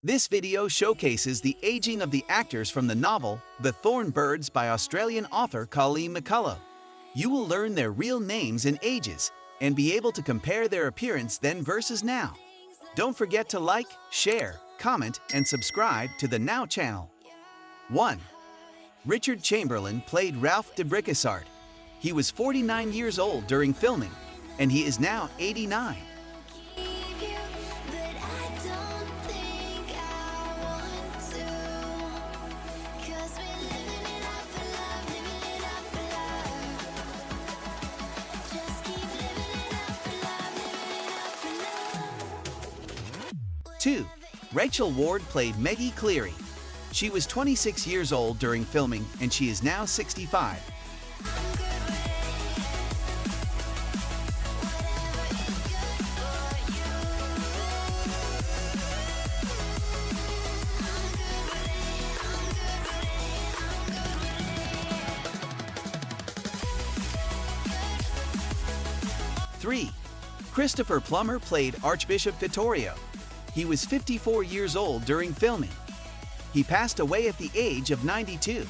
This video showcases the aging of the actors from the novel The Thorn Birds by Australian author Colleen McCullough. You will learn their real names and ages and be able to compare their appearance then versus now. Don't forget to like, share, comment, and subscribe to the Now channel. 1. Richard Chamberlain played Ralph de Bricquessart. He was 49 years old during filming, and he is now 89. 2. Rachel Ward played Maggie Cleary. She was 26 years old during filming, and she is now 65. 3. Christopher Plummer played Archbishop Vittorio. He was 54 years old during filming. He passed away at the age of 92.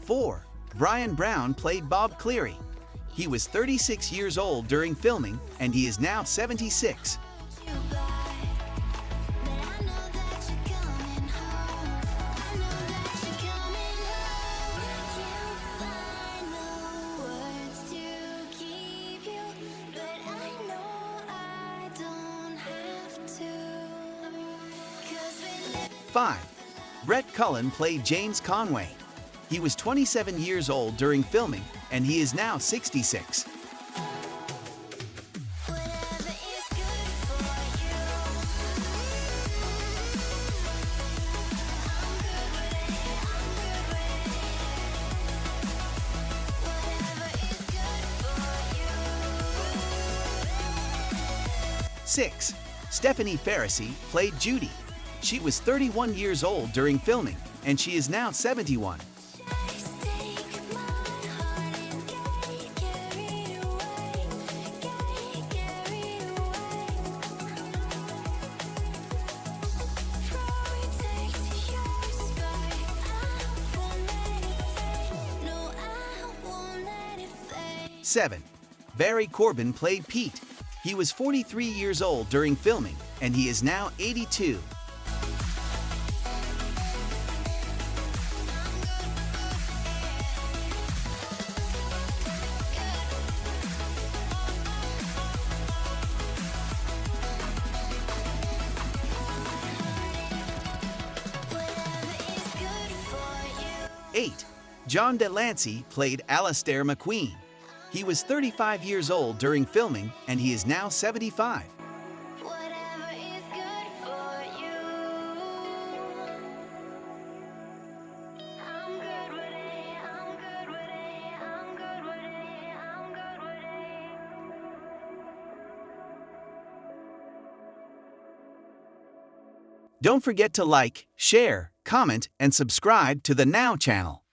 4. Bryan Brown played Bob Cleary. He was 36 years old during filming, and he is now 76. 5. Brett Cullen played James Conway. He was 27 years old during filming, and he is now 66. 6. Stephanie Faracy played Judy. She was 31 years old during filming, and she is now 71. 7. Barry Corbin played Pete. He was 43 years old during filming, and he is now 82. 8. John de Lancie played Alastair McQueen. He was 35 years old during filming, and he is now 75. 'Don't forget to like, share, comment, and subscribe to the Now channel.